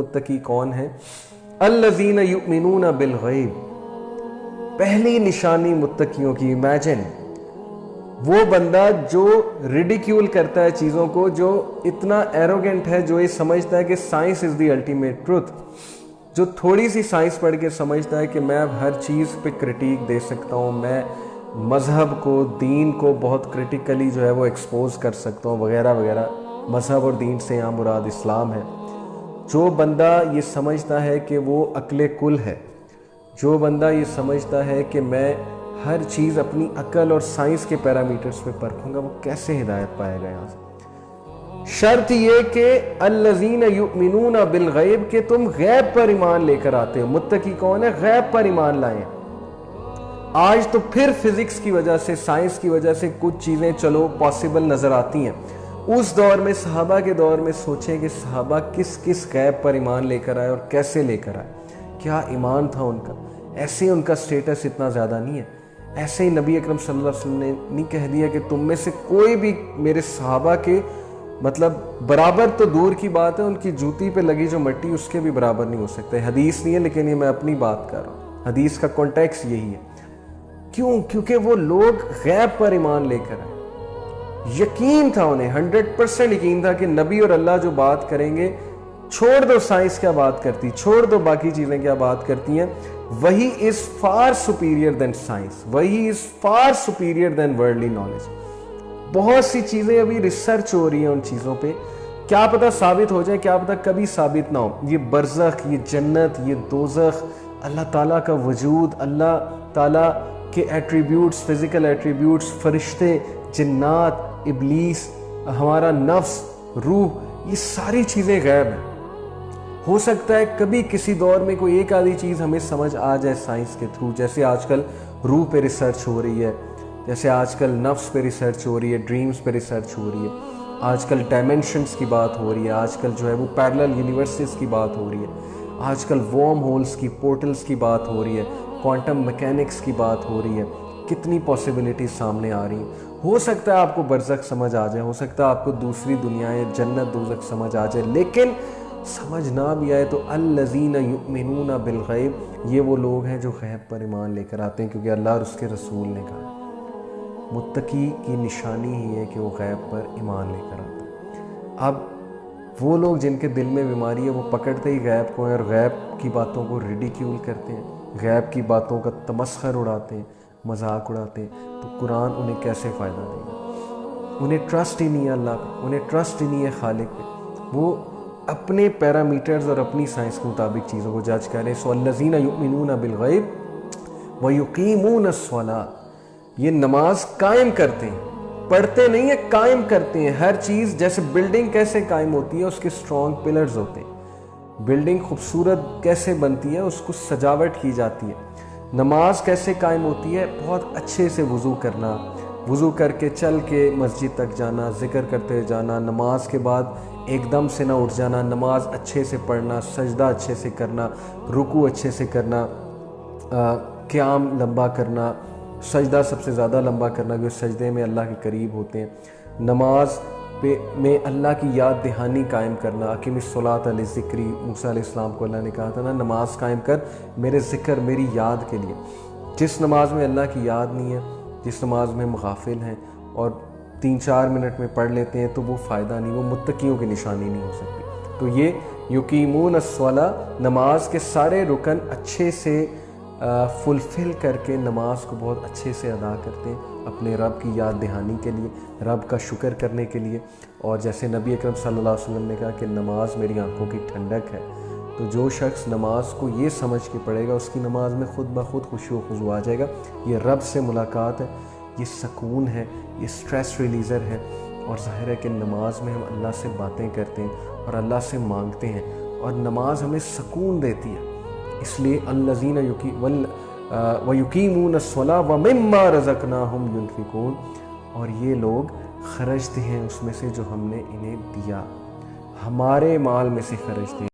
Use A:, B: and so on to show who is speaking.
A: متقی کون ہے؟ الذین یؤمنون بالغیب، پہلی نشانی متقیوں کی، امیجن وہ بندہ جو ریڈیکیول کرتا ہے چیزوں کو، جو اتنا ایروگنٹ ہے، جو یہ سمجھتا ہے کہ science is the ultimate truth, جو تھوڑی سی سائنس پڑھ کے سمجھتا ہے کہ میں اب ہر چیز پہ کرٹیک دے سکتا ہوں، میں مذہب کو، دین کو بہت کرٹیکلی جو ہے وہ ایکسپوز کر سکتا ہوں وغیرہ وغیرہ۔ مذہب اور دین سے یہاں مراد اسلام ہے۔ جو بندہ یہ سمجھتا ہے کہ وہ عقل کل ہے، جو بندہ یہ سمجھتا ہے کہ میں ہر چیز اپنی عقل اور سائنس کے پیرامیٹرز پہ پرکھوں گا، وہ کیسے ہدایت پائے گا یہاں سے؟ شرط یہ کہ الذین یؤمنون بالغیب، کہ تم غیب پر ایمان لے کر آتے ہو۔ متقی کون ہے؟ غیب پر ایمان لائیں۔ آج تو پھر فزکس کی وجہ سے، سائنس کی وجہ سے کچھ چیزیں چلو پاسبل نظر آتی ہیں۔ اس دور میں، صحابہ کے دور میں سوچیں کہ صحابہ کس کس غیب پر ایمان لے کر آئے اور کیسے لے کر آئے، کیا ایمان تھا ان کا۔ ایسے ان کا سٹیٹس اتنا زیادہ نہیں ہے، ایسے ہی نبی اکرم صلی اللہ علیہ وسلم نے نہیں کہہ دیا کہ تم میں سے کوئی بھی میرے صحابہ کے مطلب برابر تو دور کی بات ہے، ان کی جوتی پہ لگی جو مٹی اس کے بھی برابر نہیں ہو سکتے۔ حدیث نہیں ہے لیکن یہ میں اپنی بات کر رہا ہوں، حدیث کا کانٹیکس یہی ہے۔ کیوں؟ کیونکہ وہ لوگ غیب پر ایمان لے کر آئے، یقین تھا انہیں، 100% یقین تھا کہ نبی اور اللہ جو بات کریں گے، چھوڑ دو سائنس کیا بات کرتی، چھوڑ دو باقی چیزیں کیا بات کرتی ہیں، وہی is far superior than science, وہی is far superior than worldly knowledge. بہت سی چیزیں ابھی ریسرچ ہو رہی ہیں ان چیزوں پہ، کیا پتہ ثابت ہو جائے، کیا پتہ کبھی ثابت نہ ہو۔ یہ برزخ، یہ جنت، یہ دوزخ، اللہ تعالیٰ کا وجود، اللہ تعالیٰ کے ایٹریبیوٹس، فزیکل ایٹریبیوٹس، فرشتے، جنات، ابلیس، ہمارا نفس، روح، یہ ساری چیزیں غیب ہیں۔ ہو سکتا ہے کبھی کسی دور میں کوئی ایک آدھی چیز ہمیں سمجھ آ جائے سائنس کے تھرو، جیسے آج کل روح پہ ریسرچ ہو رہی ہے، جیسے آج کل نفس پہ ریسرچ ہو رہی ہے، ڈریمز پہ ریسرچ ہو رہی ہے، آج کل ڈائمینشنز کی بات ہو رہی ہے، آج کل جو ہے وہ پیرلل یونیورسز کی بات ہو رہی ہے، آج کل وارم ہولز کی، پورٹلز کی بات ہو رہی ہے، کوانٹم میکینکس کی بات ہو رہی ہے، کتنی پاسبلٹیز سامنے آ رہی ہیں۔ ہو سکتا ہے آپ کو برزخ سمجھ آ جائے، ہو سکتا ہے آپ کو دوسری دنیایں، جنت، دوزخ سمجھ آ جائے، لیکن سمجھ نہ بھی آئے تو الذین یؤمنون بالغیب، یہ وہ لوگ ہیں جو غیب پر ایمان لے کر آتے ہیں، کیونکہ اللہ اور اس کے رسول نے کہا متقی کی نشانی ہی ہے کہ وہ غیب پر ایمان لے کر آتے ہیں۔ اب وہ لوگ جن کے دل میں بیماری ہے وہ پکڑتے ہی غیب کو ہیں اور غیب کی باتوں کو ریڈیکیول کرتے ہیں، غیب کی باتوں کا تمسخر اڑاتے ہیں، مذاق اڑاتے ہیں، تو قرآن انہیں کیسے فائدہ دے گا؟ انہیں ٹرسٹ ہی نہیں ہے اللہ پہ، انہیں ٹرسٹ ہی نہیں ہے خالق پہ، وہ اپنے پیرامیٹرز اور اپنی سائنس کے مطابق چیزوں کو جج کریں۔ سو الذین یؤمنون بالغیب ویقیمون الصلاۃ، یہ نماز قائم کرتے ہیں، پڑھتے نہیں ہیں، قائم کرتے ہیں۔ ہر چیز، جیسے بلڈنگ کیسے قائم ہوتی ہے، اس کے اسٹرانگ پلرز ہوتے ہیں۔ بلڈنگ خوبصورت کیسے بنتی ہے، اس کو سجاوٹ کی جاتی ہے۔ نماز کیسے قائم ہوتی ہے؟ بہت اچھے سے وضو کرنا، وضو کر کے چل کے مسجد تک جانا، ذکر کرتے جانا، نماز کے بعد ایک دم سے نہ اٹھ جانا، نماز اچھے سے پڑھنا، سجدہ اچھے سے کرنا، رکوع اچھے سے کرنا، قیام لمبا کرنا، سجدہ سب سے زیادہ لمبا کرنا کیونکہ سجدے میں اللہ کے قریب ہوتے ہیں۔ نماز میں اللہ کی یاد دہانی قائم کرنا، اقیم الصلاۃ لذکری، موسیٰ علیہ السلام کو اللہ نے کہا تھا نا نماز قائم کر میرے ذکر، میری یاد کے لیے۔ جس نماز میں اللہ کی یاد نہیں ہے، جس نماز میں ہم غافل ہیں اور 3-4 منٹ میں پڑھ لیتے ہیں تو وہ فائدہ نہیں، وہ متقیوں کی نشانی نہیں ہو سکتی۔ تو یہ یقیمون الصلاۃ، نماز کے سارے رکن اچھے سے فلفل کر کے نماز کو بہت اچھے سے ادا کرتے ہیں، اپنے رب کی یاد دہانی کے لیے، رب کا شکر کرنے کے لیے۔ اور جیسے نبی اکرم صلی اللہ علیہ وسلم نے کہا کہ نماز میری آنکھوں کی ٹھنڈک ہے، تو جو شخص نماز کو یہ سمجھ کے پڑھے گا، اس کی نماز میں خود بخود خشوع و خضوع آ جائے گا۔ یہ رب سے ملاقات ہے، یہ سکون ہے، یہ سٹریس ریلیزر ہے، اور ظاہر ہے کہ نماز میں ہم اللہ سے باتیں کرتے ہیں اور اللہ سے مانگتے ہیں، اور نماز ہمیں سکون دیتی ہے۔ اس لیے الذین ویقیمون الصلاۃ ومما رزقناہم ینفقون، اور یہ لوگ خرچتے ہیں اس میں سے جو ہم نے انہیں دیا، ہمارے مال میں سے خرچتے ہیں۔